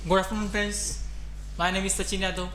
Good afternoon friends, my name is Sachin Yadav.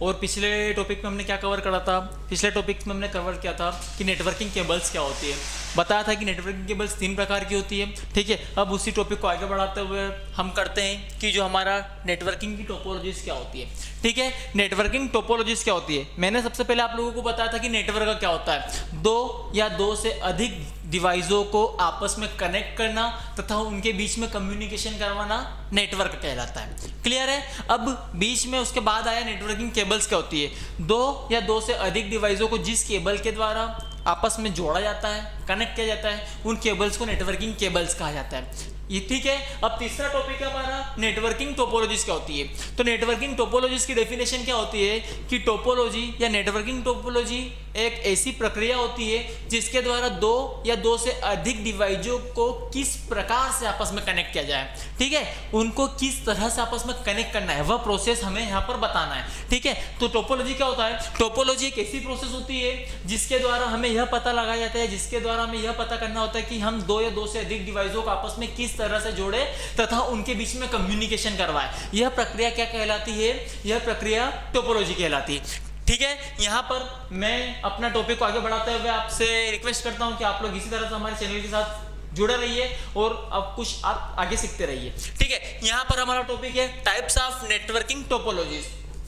और पिछले topic में हमने क्या कवर करा था? पिछले टॉपिक में हमने कवर किया था कि नेटवर्किंग केबल्स क्या होती है। बताया था कि नेटवर्किंग केबल्स 3 प्रकार की होती है। ठीक है, अब उसी टॉपिक को आगे बढ़ाते हुए हम करते हैं कि जो हमारा नेटवर्किंग की टोपोलॉजीज क्या होती है। ठीक है, नेटवर्किंग टोपोलॉजीज क्या होती है। मैंने सबसे पहले आप लोगों को बताया था कि नेटवर्क का क्या होता है, 2 या 2 से अधिक डिवाइसों को आपस में कनेक्ट करना तथा उनके बीच में कम्युनिकेशन करवाना नेटवर्क कहलाता है। क्लियर है? अब बीच में उसके बाद आया नेटवर्किंग केबल्स क्या होती है, 2 या 2 से अधिक डिवाइसों को जिस केबल के द्वारा आपस में जोड़ा जाता है, कनेक्ट किया जाता है, उन केबल्स को नेटवर्किंग केबल्स कहा जाता है। ये ठीक है। अब तीसरा टॉपिक है हमारा नेटवर्किंग टोपोलॉजीज क्या होती है। तो नेटवर्किंग टोपोलॉजीज की डेफिनेशन क्या होती है कि टोपोलॉजी या नेटवर्किंग टोपोलॉजी एक ऐसी प्रक्रिया होती है जिसके द्वारा 2 या 2 से अधिक डिवाइसों को किस प्रकार से आपस में कनेक्ट किया जाए। ठीक है, उनको किस तरह से आपस में कनेक्ट करना है, वह प्रोसेस हमें यहाँ पर बताना है। ठीक है, तो टोपोलॉजी क्या होता है? टोपोलॉजी एक ऐसी प्रोसेस होती है जिसके द्वारा हमें यह पता लगाया जाता है, जिसके द्वारा हमें यह पता करना होता है कि हम 2 या 2 से अधिक डिवाइसों को आपस में किस तरह से जोड़े तथा उनके बीच में कम्युनिकेशन करवाए। यह प्रक्रिया क्या कहलाती है? यह प्रक्रिया टोपोलॉजी कहलाती है। ठीक है, यहां पर मैं अपना टॉपिक को आगे बढ़ाते हुए आपसे रिक्वेस्ट करता हूं कि आप लोग इसी तरह से हमारे चैनल के साथ जुड़े रहिए और अब कुछ आप आगे सीखते रहिए। ठीक है, यहां पर हमारा टॉपिक है टाइप्स ऑफ नेटवर्किंग टोपोलॉजीज।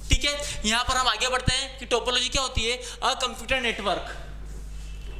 ठीक है, यहां पर हम आगे बढ़ते हैं कि टोपोलॉजी क्या होती है। अ कंप्यूटर नेटवर्क,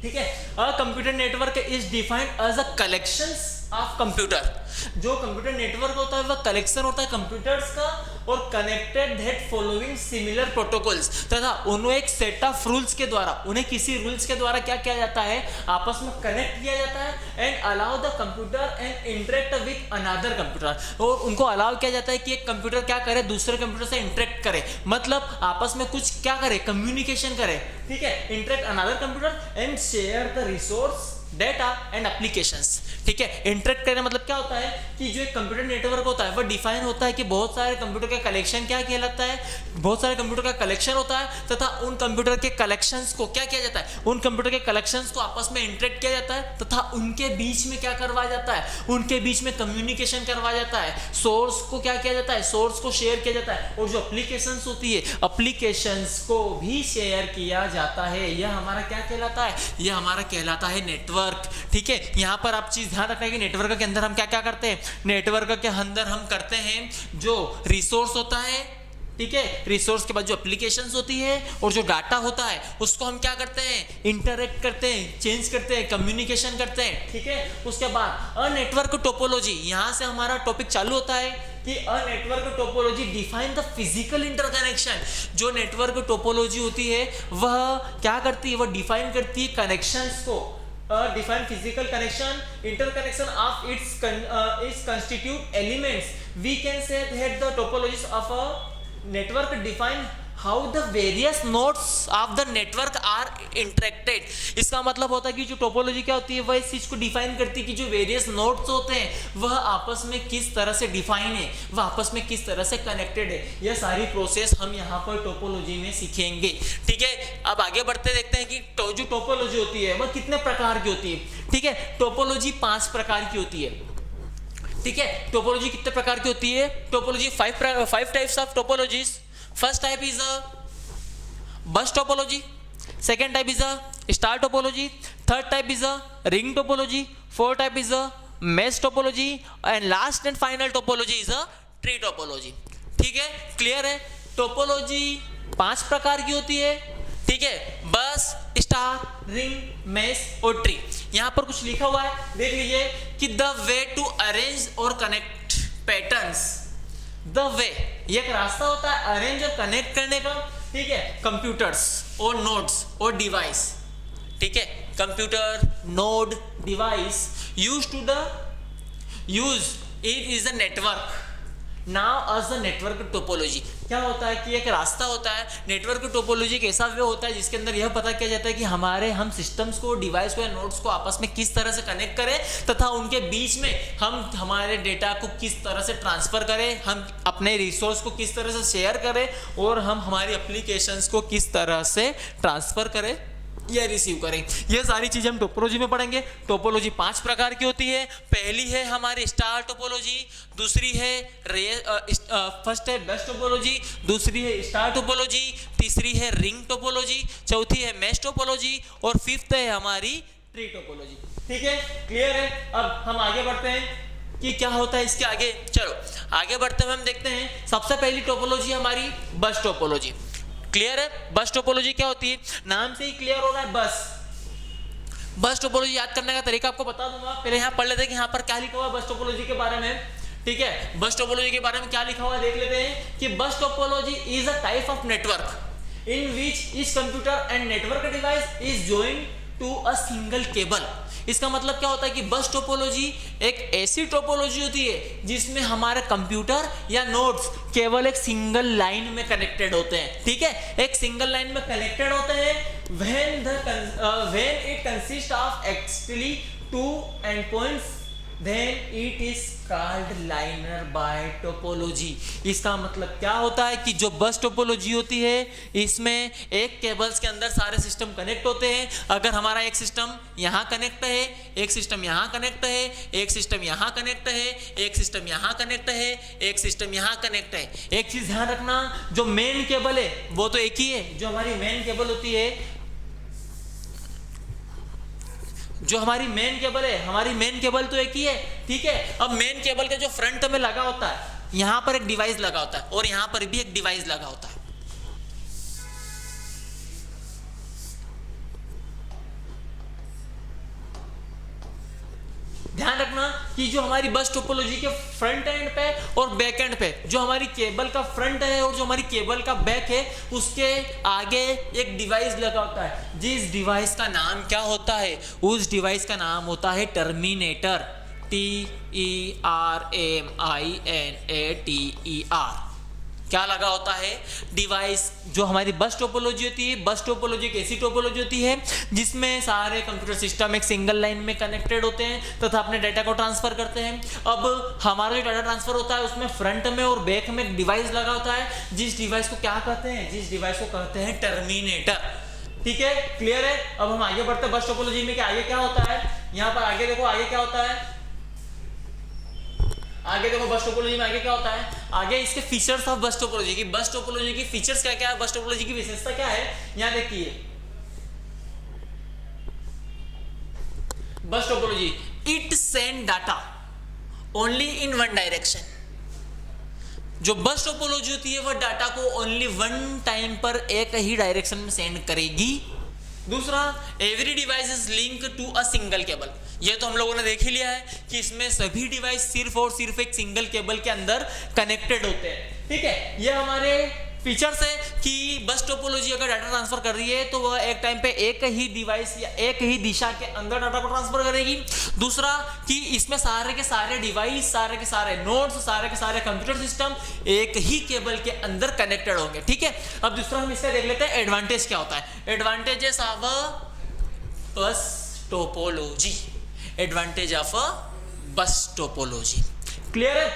ठीक है, a computer network is defined as a collections of computer. जो कंप्यूटर नेटवर्क होता है वह कलेक्शन होता है कंप्यूटर्स का और connected that following similar protocols, तथा उन्हें एक सेट ऑफ रूल्स के द्वारा, उन्हें किसी रूल्स के द्वारा क्या किया जाता है, आपस में कनेक्ट किया जाता है and allow the computer and interact with another computer. और उनको अलाउ किया जाता है कि एक कंप्यूटर क्या करे, दूसरे कंप्यूटर से इंटरेक्ट करे, मतलब आपस में कुछ क्या करे, कम्युनिकेशन करे। ठीक है, interact another computer and share the resource data and applications. ठीक है, इंटरेक्ट करना मतलब क्या होता है कि जो एक कंप्यूटर नेटवर्क होता है वह डिफाइन होता है कि बहुत सारे कंप्यूटर का कलेक्शन क्या कहलाता है, बहुत सारे कंप्यूटर का कलेक्शन होता है तथा उन कंप्यूटर के कलेक्शंस को क्या किया जाता है, उन कंप्यूटर के कलेक्शंस को आपस में इंटरेक्ट किया जाता है तथा उनके बीच में क्या करवाया जाता है, उनके बीच में कम्युनिकेशन करवाया जाता है। सोर्स को क्या किया जाता है, सोर्स को शेयर किया जाता है और जो एप्लीकेशंस होती है, एप्लीकेशंस को भी शेयर किया जाता है। यह हमारा क्या कहलाता है, यह हमारा कहलाता है नेटवर्क। ठीक है, यहां पर आप चीज ध्यान रखना है कि नेटवर्क के अंदर हम क्या क्या करते हैं। नेटवर्क के अंदर हम करते हैं जो रिसोर्स होता है, ठीक है, रिसोर्स के बाद जो एप्लीकेशंस होती है और जो डाटा होता है उसको हम क्या करते हैं, इंटरेक्ट करते हैं, चेंज करते हैं, कम्युनिकेशन करते हैं। ठीक है, उसके बाद अ नेटवर्क टोपोलॉजी, यहां से हमारा टॉपिक चालू होता है कि a network topology define the physical interconnection. जो नेटवर्क टोपोलॉजी होती है वह क्या करती है, वह डिफाइन करती है कनेक्शंस को, define physical connection, interconnection of its constitute elements. We can say that the topologies of a network define how the various nodes of the network are interacted. इसका मतलब होता है कि जो टोपोलॉजी क्या होती है वह इस चीज को डिफाइन करती है कि जो वेरियस नोड्स होते हैं वह आपस में किस तरह से डिफाइन है, वह आपस में किस तरह से कनेक्टेड है। यह सारी प्रोसेस हम यहाँ पर टोपोलॉजी में सीखेंगे। ठीक है, अब आगे बढ़ते देखते हैं कि जो टोपोलॉजी होती है वह कितने प्रकार की होती है। ठीक है, टोपोलॉजी 5 प्रकार की होती है। ठीक है, टोपोलॉजी कितने प्रकार की होती है? Topology 5 types of topologies. First type is a bus topology, second type is a star topology, third type is a ring topology, fourth type is a mesh topology and last and final topology is a tree topology. ठीक है, clear है? Topology 5 प्रकार की होती है। ठीक है, बस, स्टार, रिंग, मेश और ट्री। यहां पर कुछ लिखा हुआ है, देख लीजिए कि द वे टू अरेंज और कनेक्ट पैटर्न्स। द वे, ये एक रास्ता होता है अरेंज और कनेक्ट करने का। ठीक है, कंप्यूटर्स और नोड्स और डिवाइस। ठीक है, computer, node, device use it is a network now as the network topology. क्या होता है कि एक रास्ता होता है, नेटवर्क टोपोलॉजी एक ऐसा वे होता है जिसके अंदर यह पता किया जाता है कि हम सिस्टम्स को, डिवाइस को या नोड्स को आपस में किस तरह से कनेक्ट करें तथा उनके बीच में हम हमारे डेटा को किस तरह से ट्रांसफर करें, हम अपने रिसोर्स को किस तरह से शेयर करें और हम हमारी एप्लीकेशंस को किस तरह से ट्रांसफर करें या रिसीव करें। ये सारी चीजें हम टोपोलॉजी में पढ़ेंगे। टोपोलॉजी 5 प्रकार की होती है। पहली है हमारी स्टार टोपोलॉजी, दूसरी है फर्स्ट है बस टोपोलॉजी, दूसरी है स्टार टोपोलॉजी, तीसरी है रिंग टोपोलॉजी, चौथी है मैश टोपोलॉजी और फिफ्थ है हमारी ट्री टोपोलॉजी। ठीक है, क्लियर है। अब हम आगे बढ़ते हैं कि क्या होता है इसके आगे। चलो आगे बढ़ते हुए हम देखते हैं सबसे पहली टोपोलॉजी हमारी बस टोपोलॉजी। क्लियर है, बस टोपोलॉजी क्या होती है, नाम से ही क्लियर हो रहा है बस। बस टोपोलॉजी याद करने का तरीका आपको बता दूंगा। पहले यहाँ पढ़ लेते हैं कि यहाँ पर क्या लिखा हुआ है बस टोपोलॉजी के बारे में। ठीक है, बस टोपोलॉजी के बारे में क्या लिखा हुआ है देख लेते हैं कि bus topology is a type of network in which each computer and network device is joined to a single cable. इसका मतलब क्या होता है कि बस टोपोलॉजी एक ऐसी टोपोलॉजी होती है जिसमें हमारे कंप्यूटर या नोड्स केवल एक सिंगल लाइन में कनेक्टेड होते हैं। ठीक है, एक सिंगल लाइन में कनेक्टेड होते हैं when it consists of actually two endpoints then it is called linear by topology। इसका मतलब क्या होता है कि जो बस टोपोलॉजी होती है इसमें एक केबल्स के अंदर सारे सिस्टम कनेक्ट होते हैं। अगर हमारा एक सिस्टम यहाँ कनेक्ट है, एक सिस्टम यहाँ कनेक्ट है, एक सिस्टम यहाँ कनेक्ट है, एक सिस्टम यहाँ कनेक्ट है, एक सिस्टम यहाँ कनेक्ट है। एक चीज ध्यान रखना, जो मेन केबल है वो तो एक ही है, जो हमारी मेन केबल होती है, जो हमारी मेन केबल है, हमारी मेन केबल तो एक ही है। ठीक है, अब मेन केबल के जो फ्रंट में लगा होता है यहां पर एक डिवाइस लगा होता है और यहां पर भी एक डिवाइस लगा होता है। ध्यान रखना कि जो हमारी बस टोपोलॉजी के फ्रंट एंड पे और बैक एंड पे, जो हमारी केबल का फ्रंट है और जो हमारी केबल का बैक है, उसके आगे एक डिवाइस लगा होता है। जिस डिवाइस का नाम क्या होता है, उस डिवाइस का नाम होता है टर्मिनेटर। TERMINATER। क्या लगा होता है, डिवाइस। जो हमारी बस टोपोलॉजी होती है, बस टोपोलॉजी एक ऐसी टोपोलॉजी होती है जिसमें सारे कंप्यूटर सिस्टम एक सिंगल लाइन में कनेक्टेड होते हैं तथा अपने डाटा को ट्रांसफर करते हैं। अब हमारा जो डाटा ट्रांसफर होता है उसमें फ्रंट में और बैक में एक डिवाइस लगा होता है। जिस डिवाइस को क्या कहते हैं, जिस डिवाइस को कहते हैं टर्मिनेटर। ठीक है, क्लियर है। अब हम आगे बढ़ते हैं बस टोपोलॉजी में कि आगे क्या होता है। यहाँ पर आगे देखो, आगे क्या होता है, आगे देखो बस टोपोलॉजी में आगे क्या होता है। आगे इसके फीचर्स ऑफ बस टोपोलॉजी की, बस टोपोलॉजी की फीचर्स क्या क्या है, बस टोपोलॉजी की विशेषता क्या है, यहां देखिए। बस topology, it send data only in one direction. जो बस टोपोलॉजी होती है वह डाटा को ओनली वन टाइम पर एक ही डायरेक्शन में सेंड करेगी। दूसरा, every device is link to a single cable. ये तो हम लोगों ने देख ही लिया है कि इसमें सभी डिवाइस सिर्फ और सिर्फ एक सिंगल केबल के अंदर कनेक्टेड होते हैं। ठीक है, ये हमारे फीचर्स है कि बस टोपोलॉजी अगर डाटा ट्रांसफर कर रही है तो वह एक टाइम पे एक ही डिवाइस या एक ही दिशा के अंदर डाटा को ट्रांसफर करेगी। दूसरा कि इसमें सारे के सारे डिवाइस, सारे के सारे नोड्स, सारे के सारे कंप्यूटर सिस्टम एक ही केबल के अंदर कनेक्टेड होंगे। ठीक है, अब दूसरा हम इसका देख लेते हैं एडवांटेज क्या होता है। एडवांटेजेस ऑफ बस टोपोलॉजी, एडवांटेज ऑफ बस टोपोलॉजी। क्लियर है,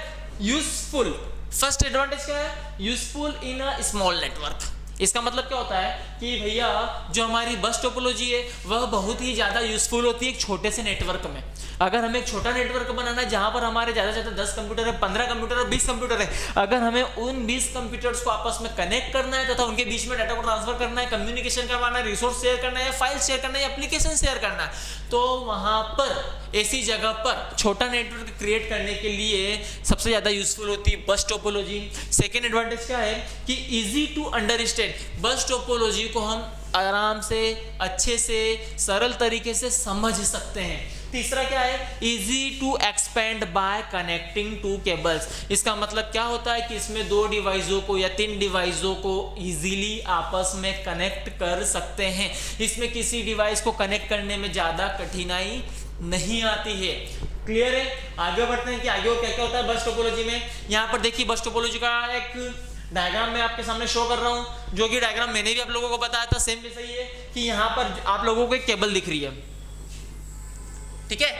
यूजफुल। फर्स्ट एडवांटेज क्या है, useful in a small network. इसका मतलब क्या होता है कि भैया जो हमारी बस टोपोलॉजी है वह बहुत ही ज्यादा यूजफुल होती है एक छोटे से नेटवर्क में। अगर हमें एक छोटा नेटवर्क बनाना है जहां पर हमारे ज्यादा से ज्यादा 10 कंप्यूटर है, 15 कंप्यूटर है, 20 कंप्यूटर है, अगर हमें उन 20 कंप्यूटर्स को आपस में कनेक्ट करना है तथा उनके बीच में डाटा को ट्रांसफर करना है, कम्युनिकेशन करवाना है, रिसोर्स शेयर करना है, फाइल शेयर करना है, एप्लीकेशन शेयर करना है, तो वहां पर ऐसी जगह पर छोटा नेटवर्क क्रिएट करने के लिए सबसे ज्यादा यूजफुल होती है बस टोपोलॉजी। सेकेंड एडवांटेज क्या है कि easy to understand. Bus topology को हम आराम से, अच्छे से, सरल तरीके से समझ सकते हैं। तीसरा क्या है, easy to expand by connecting two cables. इसका मतलब क्या होता है कि इसमें 2 डिवाइसों को या 3 डिवाइसों को इजीली आपस में कनेक्ट कर सकते हैं। इसमें किसी डिवाइस को कनेक्ट करने में ज्यादा कठिनाई नहीं आती है। क्लियर है, आगे बढ़ते हैं कि आगे क्या क्या होता है बस टोपोलॉजी में। यहाँ पर देखिए बस टोपोलॉजी का एक डायग्राम मैं आपके सामने शो कर रहा हूँ, जो कि डायग्राम मैंने भी आप लोगों को बताया था, सेम वैसा ही है कि यहाँ पर आप लोगों को एक केबल दिख रही है। ठीक है,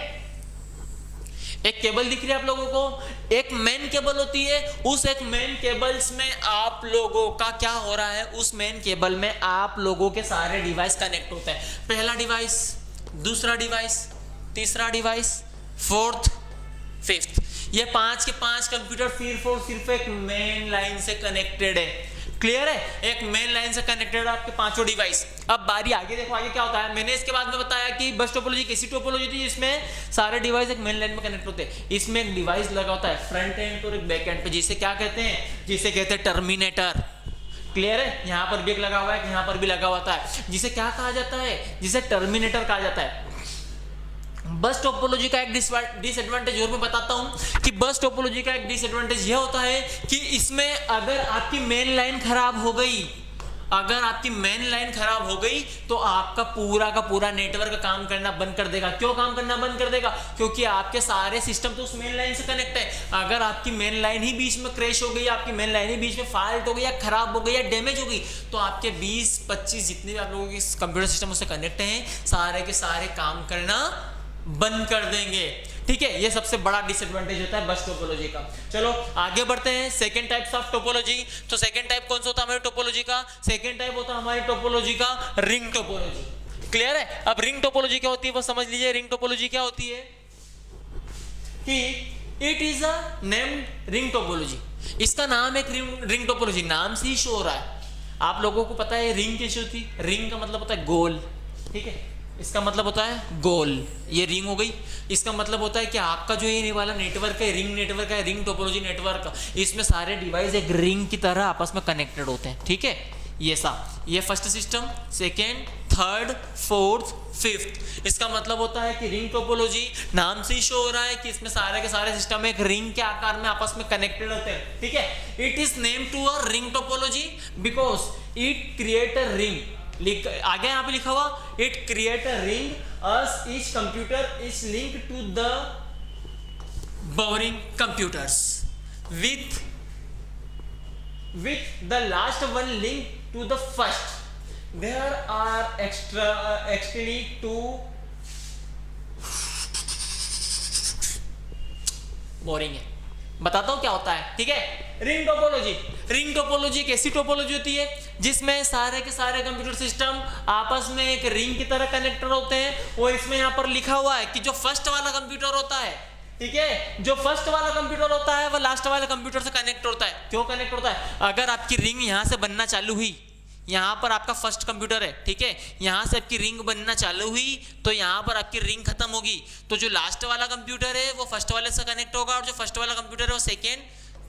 एक केबल दिख रही है आप लोगों को, एक मेन केबल होती है, उस एक मेन केबल्स में आप लोगों का क्या हो रहा है, उस मेन केबल में आप लोगों के सारे डिवाइस कनेक्ट होते हैं। पहला डिवाइस, दूसरा डिवाइस, तीसरा डिवाइस, फोर्थ, फिफ्थ, ये 5 के 5 कंप्यूटर सिर्फ एक मेन लाइन से कनेक्टेड है। क्लियर है? एक मेन लाइन से कनेक्टेड आपके पांचों डिवाइस। अब बारी आगे देखो, आगे क्या होता है। मैंने इसके बाद में बताया कि बस टोपोलॉजी कैसी टोपोलॉजी थी, इसमें सारे डिवाइस एक मेन लाइन में कनेक्ट होते हैं। इसमें एक डिवाइस लगा होता है फ्रंट एंड और एक बैक एंड पे, जिसे क्या कहते हैं, जिसे कहते हैं टर्मिनेटर। क्लियर है? यहाँ पर भी एक लगा हुआ है, यहाँ पर भी लगा हुआ है, जिसे क्या कहा जाता है, जिसे टर्मिनेटर कहा जाता है। बस टोपोलॉजी का एक डिसएडवांटेज और मैं बताता हूं कि बस टोपोलॉजी का एक डिसएडवांटेज यह होता है कि इसमें अगर आपकी मेन लाइन खराब हो गई, अगर आपकी मेन लाइन खराब हो गई तो आपका पूरा का पूरा नेटवर्क काम करना बंद कर देगा। क्यों काम करना बंद कर देगा? क्योंकि आपके सारे सिस्टम तो उस मेन लाइन से कनेक्ट है। अगर आपकी मेन लाइन ही बीच में क्रैश हो गई, आपकी मेन लाइन ही बीच में फॉल्ट हो गई या खराब हो गई या डैमेज हो गई, तो आपके 20-25 जितने भी आप लोगों के कंप्यूटर सिस्टम उससे कनेक्ट हैं, सारे के सारे काम करना बंद कर देंगे। ठीक है, ये सबसे बड़ा डिसएडवांटेज होता है बस टोपोलॉजी का। चलो आगे बढ़ते हैं, सेकंड टाइप्स ऑफ टोपोलॉजी। तो सेकंड टाइप कौन सा होता है हमारी टोपोलॉजी का? सेकंड टाइप होता है हमारी टोपोलॉजी का रिंग टोपोलॉजी। क्लियर है? अब रिंग टोपोलॉजी क्या होती है वो समझ लीजिए। रिंग टोपोलॉजी क्या होती है कि it is a named ring topology. इसका नाम एक रिंग टोपोलॉजी, नाम से ही शो हो रहा है। आप लोगों को पता है रिंग कैसी होती है? रिंग का मतलब होता है गोल। ठीक है, इसका मतलब होता है गोल, ये रिंग हो गई। इसका मतलब होता है कि आपका जो ये वाला नेटवर्क है, रिंग नेटवर्क है, रिंग टोपोलॉजी नेटवर्क, इसमें सारे डिवाइस एक रिंग की तरह आपस में कनेक्टेड होते हैं। ठीक है, ये first system, second, third, fourth, fifth. इसका मतलब होता है कि रिंग टोपोलॉजी नाम से ही शो हो रहा है कि इसमें सारे के सारे सिस्टम एक रिंग के आकार में आपस में कनेक्टेड होते हैं। ठीक है, it is name to a ring topology because it create a ring. आगे यहाँ पे लिखा हुआ it create a ring as each computer is linked to the borrowing computers with the last one linked to the first. There are actually two boring है, बताता हूं क्या होता है। ठीक है, रिंग टोपोलॉजी। रिंग टोपोलॉजी एक ऐसी टोपोलॉजी होती है जिसमें सारे के सारे कंप्यूटर सिस्टम आपस में एक रिंग की तरह कनेक्टेड होते हैं। और इसमें यहाँ पर लिखा हुआ है कि जो फर्स्ट वाला कंप्यूटर होता है, ठीक है, जो फर्स्ट वाला कंप्यूटर होता है वह लास्ट वाले कंप्यूटर से कनेक्ट होता है। क्यों कनेक्ट होता है? अगर आपकी रिंग यहाँ से बनना चालू हुई, यहाँ पर आपका फर्स्ट कंप्यूटर है, ठीक है, यहाँ से आपकी रिंग बनना चालू हुई तो यहाँ पर आपकी रिंग खत्म होगी, तो जो लास्ट वाला कंप्यूटर है वो फर्स्ट वाले से कनेक्ट होगा और जो फर्स्ट वाला कंप्यूटर है वो सेकेंड,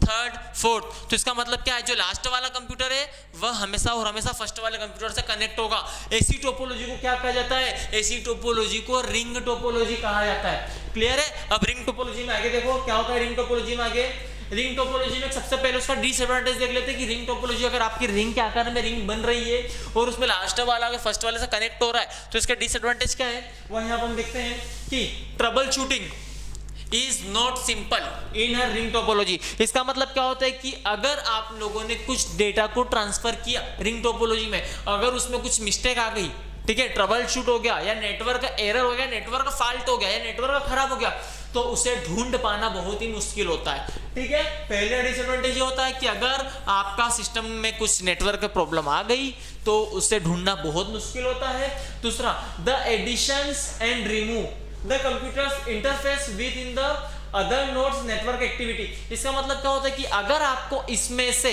थर्ड, फोर्थ। तो इसका मतलब क्या है, जो लास्ट वाला कंप्यूटर है वह हमेशा और हमेशा फर्स्ट वाले कंप्यूटर से कनेक्ट होगा। ऐसी टोपोलॉजी को क्या कहा जाता है? ऐसी टोपोलॉजी को रिंग टोपोलॉजी कहा जाता है। क्लियर है? अब रिंग टोपोलॉजी में आगे देखो क्या होता है। रिंग टोपोलॉजी में आगे, रिंग टोपोलॉजी में सबसे पहले उसका डिसएडवांटेज देख लेते हैं कि रिंग टोपोलॉजी अगर आपकी रिंग के आकार में रिंग बन रही है और उसमें लास्ट वाला अगर फर्स्ट वाले से कनेक्ट हो रहा है तो इसका डिसएडवांटेज क्या है, वह यहाँ पर हम देखते हैं कि trouble shooting is not simple in her ring topology. इसका मतलब क्या होता है कि अगर आप लोगों ने कुछ डेटा को ट्रांसफर किया रिंग टोपोलॉजी में, अगर उसमें कुछ मिस्टेक आ गई, ठीक है, ट्रबल शूट हो गया या नेटवर्क का एरर हो गया, नेटवर्क का फॉल्ट हो गया या नेटवर्क खराब हो गया, तो उसे ढूंढ पाना बहुत ही मुश्किल होता है। ठीक है, पहले डिसएडवांटेज ये होता है कि अगर आपका सिस्टम में कुछ नेटवर्क प्रॉब्लम आ गई तो उसे ढूंढना बहुत मुश्किल होता है। दूसरा, the additions and remove the computers interface with in the other nodes network activity. इसका मतलब क्या होता है कि अगर आपको इसमें से,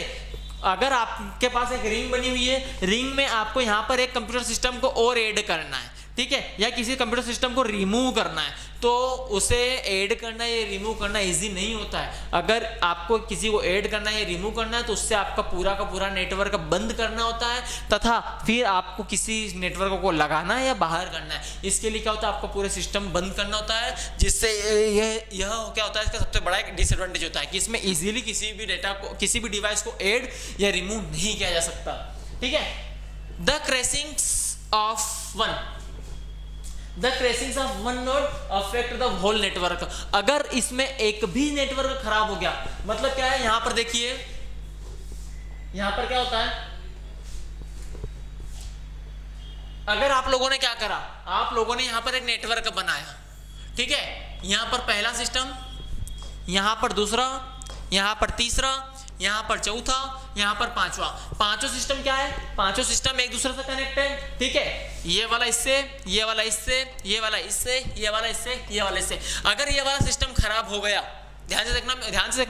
अगर आपके पास एक रिंग बनी हुई है, रिंग में आपको यहाँ पर एक कंप्यूटर सिस्टम को और ऐड करना है, ठीक है, या किसी कंप्यूटर सिस्टम को रिमूव करना है, तो उसे ऐड करना या रिमूव करना इजी नहीं होता है। अगर आपको किसी को ऐड करना है या रिमूव करना है तो उससे आपका पूरा का पूरा नेटवर्क बंद करना होता है तथा फिर आपको किसी नेटवर्क को लगाना है या बाहर करना है। इसके लिए क्या होता है, आपको पूरे सिस्टम बंद करना होता है, जिससे यह क्या होता है, इसका सबसे बड़ा एक डिसएडवांटेज होता है कि इसमें इजीली किसी भी डेटा को, किसी भी डिवाइस को ऐड या रिमूव नहीं किया जा सकता। ठीक है, the crashings of one node affect the whole network. अगर इसमें एक भी नेटवर्क खराब हो गया, मतलब क्या है, यहां पर देखिए, यहां पर क्या होता है, अगर आप लोगों ने क्या करा, आप लोगों ने यहां पर एक नेटवर्क बनाया, ठीक है, यहां पर पहला सिस्टम, यहाँ पर दूसरा, यहाँ पर तीसरा, यहाँ पर चौथा, यहाँ पर पांचवा। पांचों सिस्टम क्या है, पांचों सिस्टम एक दूसरे से कनेक्टेड, ठीक है। ये वाला इससे, ये वाला इससे, ये वाला इससे, ये वाला इससे, ये वाला इससे। अगर ये वाला सिस्टम खराब हो गया, ध्यान से देखना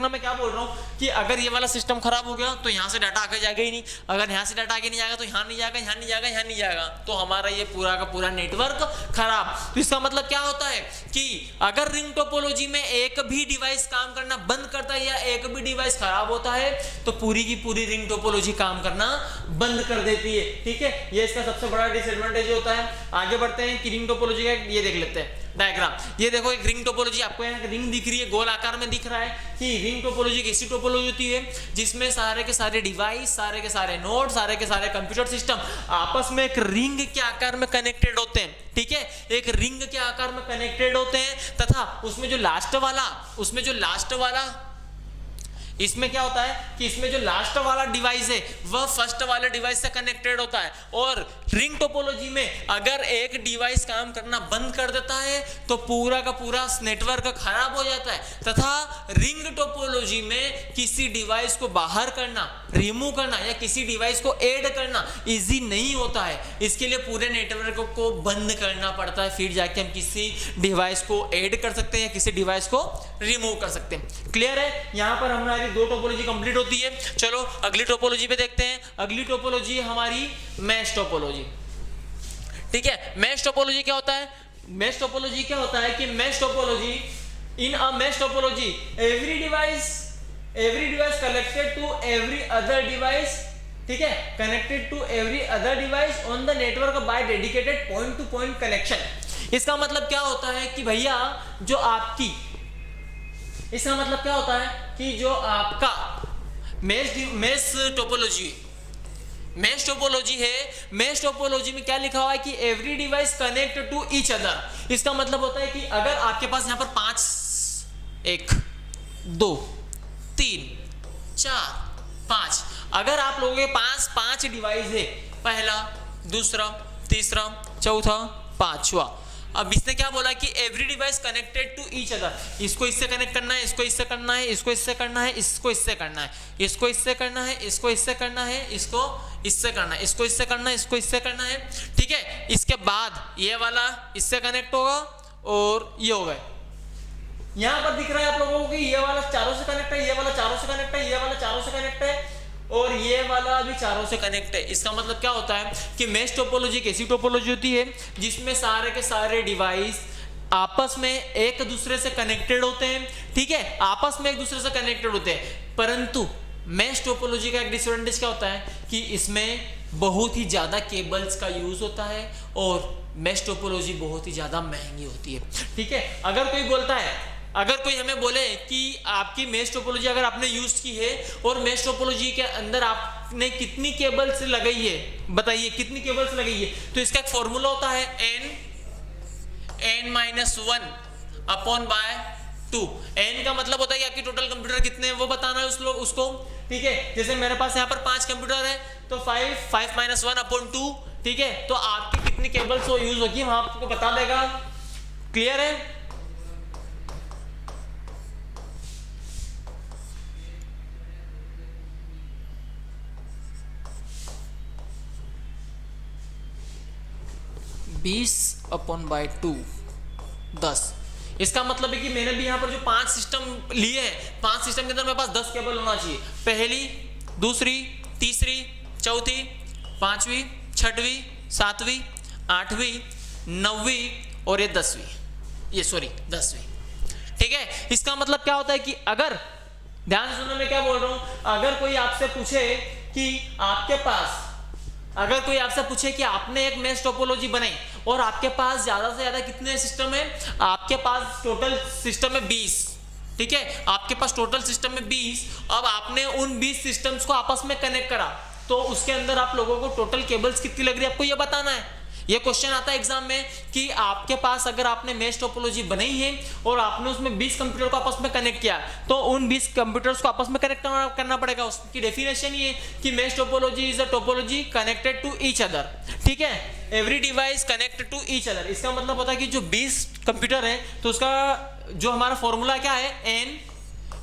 मैं क्या बोल रहा हूँ कि अगर ये वाला सिस्टम खराब हो गया तो यहाँ से डाटा आगे जाएगा ही नहीं, अगर यहाँ से डाटा आगे नहीं जाएगा तो यहाँ नहीं जाएगा, यहाँ नहीं जाएगा, यहाँ नहीं जाएगा, तो हमारा ये पूरा का पूरा नेटवर्क खराब। तो इसका मतलब क्या होता है कि अगर रिंग टोपोलॉजी में एक भी डिवाइस काम करना बंद करता है या एक भी डिवाइस खराब होता है तो पूरी की पूरी रिंग टोपोलॉजी काम करना बंद कर देती है, ठीक है। ये इसका सबसे बड़ा डिसएडवांटेज होता है। आगे बढ़ते हैं कि रिंग टोपोलॉजी का ये देख लेते हैं डायग्राम। ये देखो एक रिंग टोपोलॉजी, आपको यहाँ रिंग दिख रही है, गोल आकार में दिख रहा है कि रिंग टोपोलॉजी एक ऐसी टोपोलॉजी होती है जिसमें सारे के सारे डिवाइस, सारे के सारे नोड, सारे के सारे कंप्यूटर सिस्टम आपस में एक रिंग के आकार में कनेक्टेड होते हैं, ठीक है। एक रिंग के आकार में कनेक्टेड होते हैं तथा उसमें जो लास्ट वाला इसमें क्या होता है कि इसमें जो लास्ट वाला डिवाइस है वह फर्स्ट वाले डिवाइस से कनेक्टेड होता है। और रिंग टोपोलॉजी में अगर एक डिवाइस काम करना बंद कर देता है तो पूरा का पूरा नेटवर्क खराब हो जाता है। तथा रिंग टोपोलॉजी में किसी डिवाइस को बाहर करना, रिमूव करना या किसी डिवाइस को ऐड करना इजी नहीं होता है। इसके लिए पूरे नेटवर्क को बंद करना पड़ता है, फिर जाके हम किसी डिवाइस को ऐड कर सकते हैं या किसी डिवाइस को रिमूव कर सकते हैं। क्लियर है? यहाँ पर हमारी दो टोपोलॉजी कंप्लीट होती है। चलो अगली टोपोलॉजी पे देखते हैं। अगली टोपोलॉजी है हमारी मैश टोपोलॉजी, ठीक है। मैश टोपोलॉजी क्या होता है? मैश टोपोलॉजी क्या होता है कि mesh topology, in a mesh topology every device connected to every other device, ठीक है, connected to every other device on the network by dedicated point to point connection. इसका मतलब क्या होता है कि भैया जो आपकी, इसका मतलब क्या होता है कि जो आपका मैश टोपोलॉजी है, मैश टोपोलॉजी में क्या लिखा हुआ है कि every device connect to each other. इसका मतलब होता है कि अगर आपके पास यहां पर 5, 1 2 3 4 5, अगर आप लोगों के पास 5 डिवाइस है, पहला, दूसरा, तीसरा, चौथा, पांचवा। अब इसने क्या बोला कि every device connected to each other, इसको इससे कनेक्ट करना है, इसको इससे करना है, इसको इससे करना है, इसको इससे करना है, इसको इससे करना है, इसको इससे करना है, इसको इससे करना है, इसको इससे करना है, इसको इससे करना है, ठीक है। इसके बाद ये वाला इससे कनेक्ट होगा और ये होगा। यहां पर दिख रहा है आप लोगों को कि ये वाला चारों से कनेक्ट है, ये वाला चारों से कनेक्ट है, ये वाला चारों से कनेक्ट है और ये वाला भी चारों से कनेक्ट है। इसका मतलब क्या होता है कि मैश टोपोलॉजी एक ऐसी टोपोलॉजी होती है जिसमें सारे के सारे डिवाइस आपस में एक दूसरे से कनेक्टेड होते हैं, ठीक है, आपस में एक दूसरे से कनेक्टेड होते हैं। परंतु मैश टोपोलॉजी का एक डिसएडवांटेज क्या होता है कि इसमें बहुत ही ज्यादा केबल्स का यूज होता है और मैश टोपोलॉजी बहुत ही ज्यादा महंगी होती है, ठीक है। अगर कोई बोलता है, अगर कोई हमें बोले कि आपकी मैश टोपोलॉजी अगर आपने यूज की है और मैश टोपोलॉजी के अंदर आपने कितनी केबल्स लगाई है, बताइए कितनी केबल्स लगाई है, तो इसका एक फॉर्मूला होता है n-1/2। n का मतलब होता है कि आपकी टोटल कंप्यूटर कितने हैं वो बताना है उसको, ठीक है। जैसे मेरे पास यहाँ पर 5 कंप्यूटर है तो 5 - 1/2, ठीक है। तो आपकी कितनी केबल्स वो यूज होगी वहां आपको बता देगा। क्लियर है? (20/2) 10। इसका मतलब है कि मैंने भी यहाँ पर जो 5 सिस्टम लिए हैं, 5 सिस्टम के अंदर मेरे पास 10 केबल होना चाहिए। पहली, दूसरी, तीसरी, चौथी, पांचवी, छठवीं, सातवीं, आठवीं, 9वीं और ये 10वीं, ठीक है। इसका मतलब क्या होता है कि अगर, ध्यान से सुनना मैं क्या बोल रहा हूं, अगर कोई आपसे पूछे कि आपने एक मैश टोपोलॉजी बनाई और आपके पास ज्यादा से ज्यादा कितने सिस्टम है, आपके पास टोटल सिस्टम है 20, ठीक है, आपके पास टोटल सिस्टम में 20। अब आपने उन 20 सिस्टम्स को आपस में कनेक्ट करा तो उसके अंदर आप लोगों को टोटल केबल्स कितनी लग रही है आपको ये बताना है। ये क्वेश्चन आता है एग्जाम में कि आपके पास अगर आपने मैश टोपोलॉजी बनाई है और आपने उसमें 20 कंप्यूटर को आपस में कनेक्ट किया तो उन 20 कंप्यूटर्स को आपस में कनेक्ट करना पड़ेगा। उसकी डेफिनेशन ये कि mesh topology is a topology connected to each other, ठीक है, every device connected to each other. इसका मतलब होता है कि जो 20 कंप्यूटर है तो उसका जो हमारा फॉर्मूला क्या है,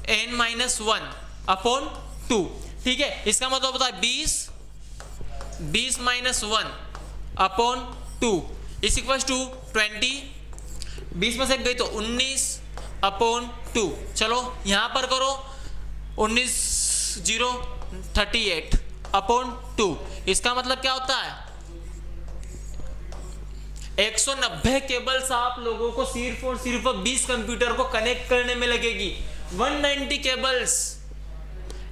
n-1 अपॉन 2, ठीक है। इसका मतलब होता है 20 minus 1 upon 2 is equal to 20, 20 में से गई तो 19 अपॉन 2। चलो यहां पर करो 19 0 38 अपॉन 2। इसका मतलब क्या होता है 190 केबल्स आप लोगों को सिर्फ और सिर्फ 20 कंप्यूटर को कनेक्ट करने में लगेगी। 190 केबल्स,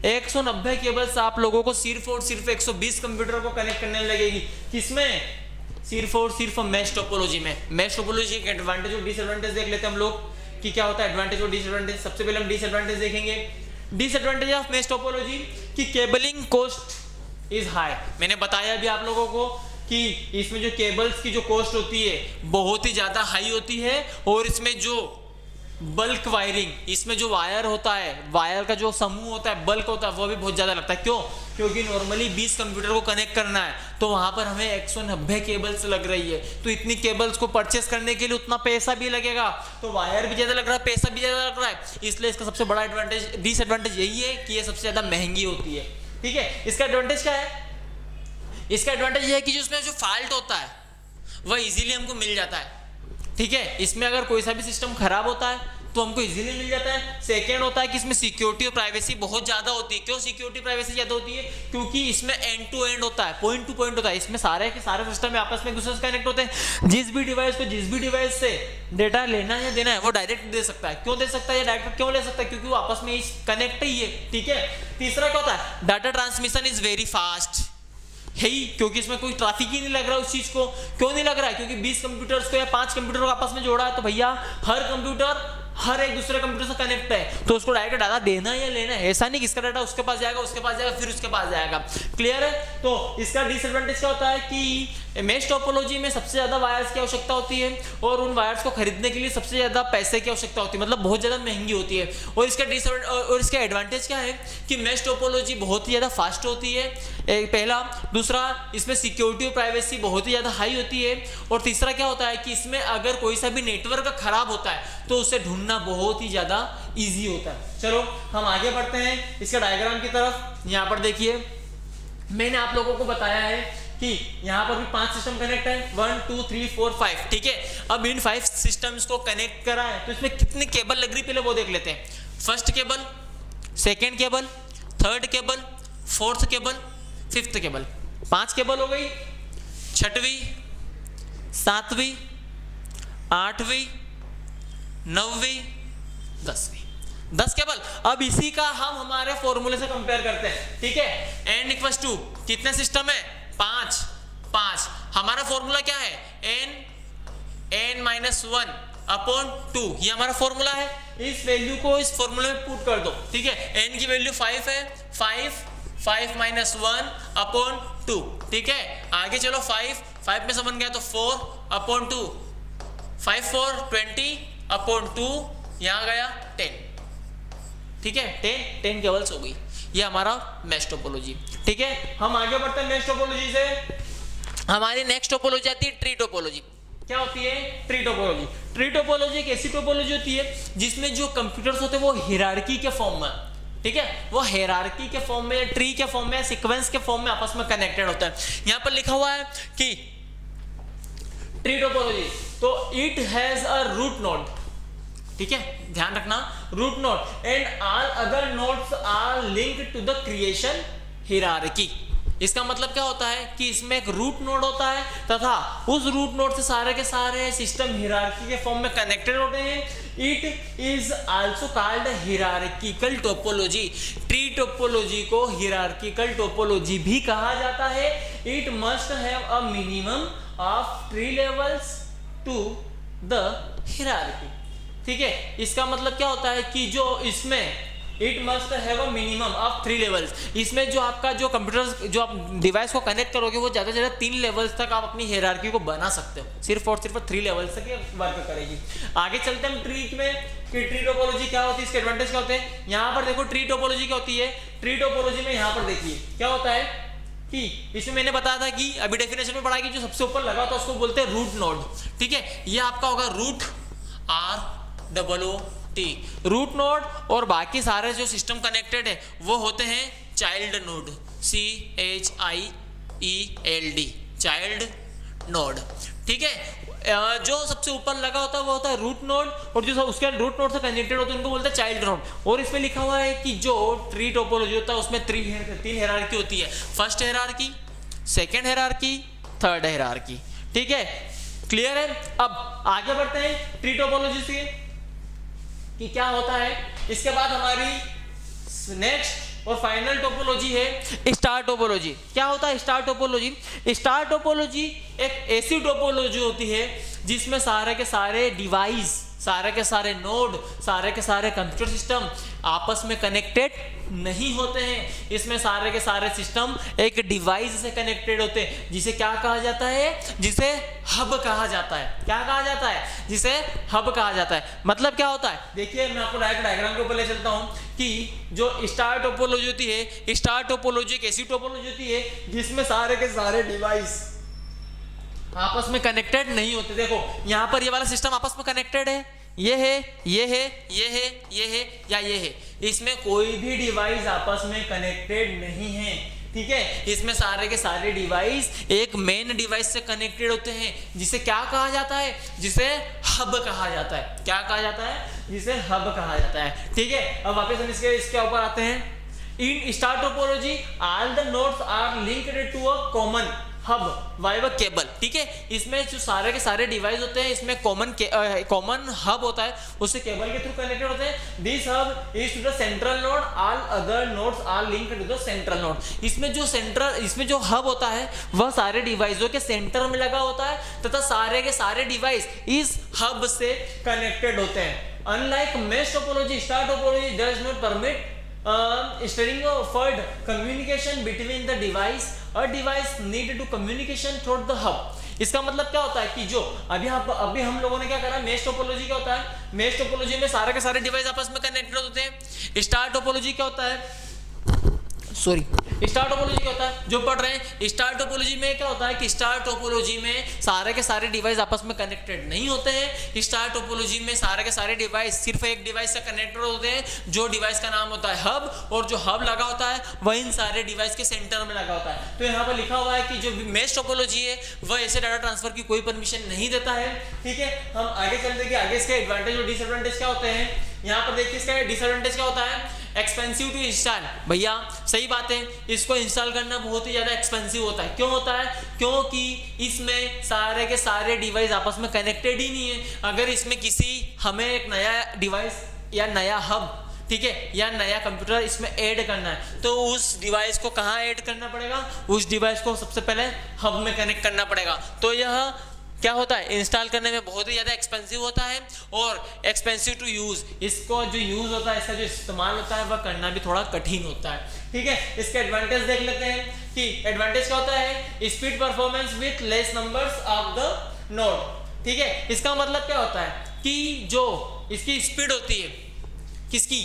190 केबल्स आप लोगों को सिर्फ और सिर्फ 120 कंप्यूटर को कनेक्ट करने में लगेगी। किसमें? सिर्फ और सिर्फ मैश टोपोलॉजी में। मैश टोपोलॉजी के एडवांटेज और डिसएडवांटेज देख लेते हैं हम लोग कि क्या होता है एडवांटेज और डिसएडवांटेज। सबसे पहले हम डिसएडवांटेज देखेंगे। डिसएडवांटेज ऑफ मैश टोपोलॉजी कि केबलिंग कॉस्ट इज हाई। मैंने बताया भी आप लोगों को कि इसमें जो केबल्स की जो कॉस्ट होती है बहुत ही ज्यादा हाई होती है, और इसमें जो बल्क वायरिंग, इसमें जो वायर होता है, वायर का जो समूह होता है, बल्क होता है, वो भी बहुत ज्यादा लगता है। क्यों? क्योंकि नॉर्मली 20 कंप्यूटर को कनेक्ट करना है तो वहां पर हमें 190 केबल्स लग रही है, तो इतनी केबल्स को परचेस करने के लिए उतना पैसा भी लगेगा, तो वायर भी ज्यादा लग रहा है, पैसा भी ज्यादा लग रहा है। इसलिए इसका सबसे बड़ा एडवांटेज, डिसएडवांटेज यही है कि ये सबसे ज्यादा महंगी होती है, ठीक है। इसका एडवांटेज क्या है? इसका एडवांटेज ये है कि जो इसमें जो फॉल्ट होता है वह इजीली हमको मिल जाता है, ठीक है। इसमें अगर कोई सा भी सिस्टम खराब होता है तो हमको इजीली मिल जाता है। सेकेंड होता है कि इसमें सिक्योरिटी और प्राइवेसी बहुत ज्यादा होती है। क्यों सिक्योरिटी प्राइवेसी ज्यादा होती है? क्योंकि इसमें एंड टू एंड होता है, पॉइंट टू पॉइंट होता है। इसमें सारे के सारे सिस्टम में आपस में एक दूसरे से कनेक्ट होते हैं। जिस भी डिवाइस से डेटा लेना है या देना है वो डायरेक्ट दे सकता है। क्यों दे सकता है या डायरेक्ट क्यों ले सकता है? क्योंकि वो आपस में कनेक्ट ही है, ठीक है। तीसरा क्या होता है? Data transmission is very fast है ही, क्योंकि इसमें कोई ट्रैफिक ही नहीं लग रहा है उस चीज को। क्यों नहीं लग रहा है? क्योंकि 20 कंप्यूटर्स को या 5 कंप्यूटर को आपस में जोड़ा है तो भैया हर कंप्यूटर हर एक दूसरे कंप्यूटर से कनेक्ट है, तो उसको डायरेक्ट डाटा देना या लेना है। ऐसा नहीं कि इसका डाटा उसके पास जाएगा, उसके पास जाएगा, फिर उसके पास जाएगा। क्लियर है? तो इसका डिसएडवांटेज क्या होता है कि मैश टोपोलॉजी में सबसे ज्यादा वायर्स की आवश्यकता होती है, और उन वायर्स को खरीदने के लिए सबसे ज्यादा पैसे की आवश्यकता होती है, मतलब बहुत ज्यादा महंगी होती है। और इसका एडवांटेज क्या है कि मैश टोपोलॉजी बहुत ही ज्यादा फास्ट होती है, पहला। दूसरा, इसमें सिक्योरिटी और प्राइवेसी बहुत ही ज्यादा हाई होती है। और तीसरा क्या होता है कि इसमें अगर कोई सा भी नेटवर्क खराब होता है तो उसे ढूंढना बहुत ही ज्यादा इजी होता है। चलो हम आगे बढ़ते हैं इसके डायग्राम की तरफ। यहाँ पर देखिए मैंने आप लोगों को बताया है कि यहाँ पर भी 5 सिस्टम कनेक्ट है, 1 2 3 4 5, ठीक है। अब इन 5 सिस्टम्स को कनेक्ट करा है तो इसमें कितनी केबल लग रही पहले वो देख लेते हैं। First cable, second cable, third cable, fourth cable, fifth cable, 5 cable हो गई। छठवीं, सातवीं, आठवीं, नौवीं, 10वीं, 10 केबल। अब इसी का हम हमारे फॉर्मूले से कंपेयर करते हैं, ठीक है। n इक्वल्स टू कितने सिस्टम है? 5। हमारा फॉर्मूला क्या है? n-1 अपॉन 2, ये हमारा फॉर्मूला है। इस वैल्यू को इस फॉर्मूले में पुट कर दो, ठीक है। n की वैल्यू 5 है, 5 माइनस 1 अपॉन 2, ठीक है। आगे चलो 5 में से बन गया तो 4 अपॉन 2, 5 4 20 अपॉन 2, यहाँ गया 10, ठीक है। 10 केबल्स हो गई। ये हमारा मैश टोपोलॉजी, ठीक है। हम आगे बढ़ते हैं मैश टोपोलॉजी से। हमारी नेक्स्ट टोपोलॉजी आती है ट्री टोपोलॉजी। क्या होती है? Tree topology. ट्री टोपोलॉजी एक ऐसी टोपोलॉजी होती है जिसमें जो कंप्यूटर्स होते हैं वो हायरार्की के फॉर्म में, ठीक है, वो हायरार्की के फॉर्म में, ट्री के फॉर्म में, सीक्वेंस के फॉर्म में आपस में कनेक्टेड होता है। यहां पर लिखा हुआ है कि ट्री टोपोलॉजी, तो it has a root node, ठीक है, ध्यान रखना, root node and all other nodes are linked to the creation hierarchy. इसका मतलब क्या होता है कि इसमें एक रूट नोड होता है तथा उस रूट नोड से सारे के सारे सिस्टम हायरार्की के फॉर्म में कनेक्टेड होते हैं। It is also called hierarchical topology. Tree topology को हायरार्किकल टोपोलॉजी भी कहा जाता है। It must have a minimum of 3 levels to the hierarchy, ठीक है। इसका मतलब क्या होता है कि जो इसमें it must have a minimum of 3 levels, इसमें जो आपका जो कंप्यूटर जो आप डिवाइस को कनेक्ट करोगे वो ज्यादा से ज्यादा 3 लेवल्स तक आप अपनी हायरार्की को बना सकते हो। सिर्फ और सिर्फ 3 लेवल्स तक ये वर्क करेगी। आगे चलते हैं ट्री में कि ट्री टोपोलॉजी क्या होती है, इसके एडवांटेज क्या होते हैं। यहाँ पर देखो ट्री टोपोलॉजी क्या होती है। ट्री टोपोलॉजी में यहाँ पर देखिए क्या होता है कि इसमें मैंने बताया था कि अभी डेफिनेशन में पढ़ा कि जो सबसे ऊपर लगा था उसको बोलते हैं रूट नोड, ठीक है। ये आपका होगा root R T. Root node और बाकी सारे जो सिस्टम कनेक्टेड है वो होते हैं child node, CHIELD, child node. ठीक है, जो सबसे ऊपर लगा होता है वो होता है रूट नोड, और जो उसके रूट नोड से कनेक्टेड होते हैं उनको बोलते हैं चाइल्ड नोड। और इसमें लिखा हुआ है कि जो ट्री टोपोलॉजी होता है उसमें तीन हेरारकी होती है, first hierarchy, second hierarchy, third hierarchy. ठीक है, क्लियर है। अब आगे बढ़ते हैं ट्री टोपोलॉजी से कि क्या होता है। इसके बाद हमारी नेक्स्ट और फाइनल टोपोलॉजी है स्टार टोपोलॉजी। क्या होता है स्टार टोपोलॉजी? स्टार टोपोलॉजी एक ऐसी टोपोलॉजी होती है जिसमें सारे के सारे डिवाइस, सारे के सारे नोड, सारे के सारे कंप्यूटर सिस्टम आपस में कनेक्टेड नहीं होते हैं। इसमें सारे के सारे सिस्टम एक डिवाइस से कनेक्टेड होते हैं, जिसे क्या कहा जाता है? जिसे हब कहा जाता है। क्या कहा जाता है? जिसे हब कहा जाता है। मतलब क्या होता है? देखिए मैं आपको डायग्राम के ऊपर ले चलता हूं कि जो स्टार टोपोलॉजी होती है, स्टार टोपोलॉजी एक ऐसी टोपोलॉजी होती है जिसमें सारे के सारे डिवाइस आपस में कनेक्टेड नहीं होते। देखो यहाँ पर ये वाला सिस्टम आपस में कनेक्टेड है, ये है, ये है, ये है, ये है या ये है। इसमें कोई भी डिवाइस आपस में कनेक्टेड नहीं है। ठीक है, इसमें सारे के सारे डिवाइस एक मेन डिवाइस से कनेक्टेड होते हैं, जिसे क्या कहा जाता है? जिसे हब कहा जाता है। क्या कहा जाता है? जिसे हब कहा जाता है। ठीक है, अब वापस हम इसके ऊपर आते हैं। In star topology all the nodes are linked to a common hub via cable. ठीक है, इसमें जो सारे के सारे डिवाइस होते हैं इसमें कॉमन हब होता है, उससे केबल के थ्रू कनेक्टेड होते हैं। This hub is to the central node, all other nodes are linked to the central node. इसमें जो हब होता है वह सारे डिवाइसों के सेंटर में लगा होता है तथा सारे के सारे डिवाइस इस हब से कनेक्टेड होते हैं। Unlike mesh topology, star topology does not permit straightforward communication between the device. A device need to communication through the hub. इसका मतलब क्या होता है कि जो अभी हम लोगों ने क्या करा, मेश टोपोलॉजी क्या होता है? मेश टोपोलॉजी में सारे के सारे डिवाइस आपस में कनेक्टेड होते हैं। स्टार टोपोलॉजी क्या होता है? स्टार टोपोलॉजी क्या होता है? जो पढ़ रहे हैं, स्टार टोपोलॉजी में क्या होता है कि स्टार टोपोलॉजी में सारे के सारे डिवाइस आपस में कनेक्टेड नहीं होते हैं। स्टार टोपोलॉजी में सारे के सारे डिवाइस सिर्फ एक डिवाइस से कनेक्टेड होते हैं, जो डिवाइस का नाम होता है हब, और जो हब लगा होता है वह इन सारे डिवाइस के सेंटर में लगा होता है। तो यहाँ पर लिखा हुआ है कि जो मेश टोपोलॉजी है वह ऐसे डाटा ट्रांसफर की कोई परमिशन नहीं देता है। ठीक है, हम आगे चलते कि आगे इसके एडवांटेज और डिसएडवांटेज क्या होते हैं। यहाँ पर देखिए इसका डिसएडवांटेज क्या होता है? Expensive to install. भैया सही बात है, इसको इंस्टॉल करना बहुत ही ज़्यादा एक्सपेंसिव होता है। क्यों होता है? क्योंकि इसमें सारे के सारे डिवाइस आपस में कनेक्टेड ही नहीं है। अगर इसमें हमें एक नया डिवाइस या नया हब, ठीक है, या नया कंप्यूटर इसमें ऐड करना है, तो उस डिवाइस को कहाँ ऐड करना पड़ेगा? उस डिवाइस को सबसे पहले हब में कनेक्ट करना पड़ेगा। तो यह क्या होता है? इंस्टॉल करने में बहुत ही ज़्यादा एक्सपेंसिव होता है और एक्सपेंसिव टू यूज़। इसको जो यूज़ होता है, इसका जो इस्तेमाल होता है वह करना भी थोड़ा कठिन होता है। ठीक है, इसके एडवांटेज देख लेते हैं कि एडवांटेज क्या होता है? Speed performance with less numbers of the node. ठीक है, इसका मतलब क्या होता है कि जो इसकी स्पीड होती है, किसकी?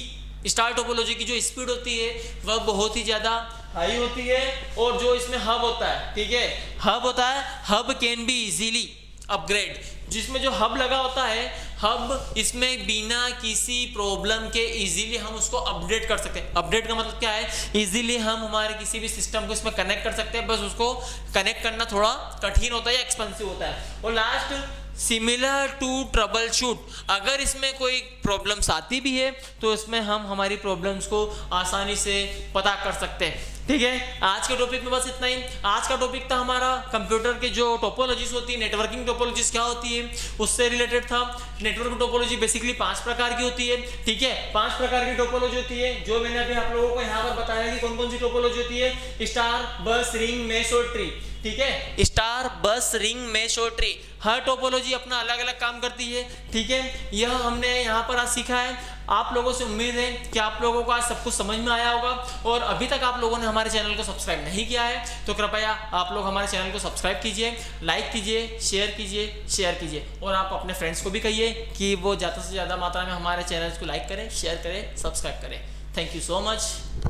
स्टार टोपोलॉजी की जो स्पीड होती है वह बहुत ही ज़्यादा हाई होती है। और जो इसमें हब होता है, ठीक है, हब होता है, hub can be easily upgrade. जिसमें जो हब लगा होता है, हब इसमें बिना किसी प्रॉब्लम के इजीली हम उसको अपडेट कर सकते हैं। अपडेट का मतलब क्या है? इजीली हम हमारे किसी भी सिस्टम को इसमें कनेक्ट कर सकते हैं, बस उसको कनेक्ट करना थोड़ा कठिन होता है या एक्सपेंसिव होता है। और last, similar to troubleshoot. अगर इसमें कोई प्रॉब्लम्स आती भी है तो इसमें हम हमारी प्रॉब्लम्स को आसानी से पता कर सकते हैं। ठीक है, आज के टॉपिक में बस इतना ही। आज का टॉपिक था हमारा कंप्यूटर के जो टोपोलॉजीज होती है, नेटवर्किंग टोपोलॉजीज क्या होती है उससे रिलेटेड था। नेटवर्क टोपोलॉजी बेसिकली 5 प्रकार की होती है। ठीक है, 5 प्रकार की टोपोलॉजी होती है, जो मैंने अभी आप लोगों को यहाँ पर बताया कि कौन कौन सी टोपोलॉजी होती है। स्टार, बस, रिंग, मेश और ट्री। ठीक है, स्टार, बस, रिंग, मेश और ट्री, हर टोपोलॉजी अपना अलग अलग काम करती है। ठीक है, यह हमने यहाँ पर आज सीखा है। आप लोगों से उम्मीद है कि आप लोगों को आज सब कुछ समझ में आया होगा। और अभी तक आप लोगों ने हमारे चैनल को सब्सक्राइब नहीं किया है तो कृपया आप लोग हमारे चैनल को सब्सक्राइब कीजिए, लाइक कीजिए, शेयर कीजिए और आप अपने फ्रेंड्स को भी कहिए कि वो ज़्यादा से ज़्यादा मात्रा में हमारे चैनल को लाइक करें, शेयर करें, सब्सक्राइब करें। Thank you so much.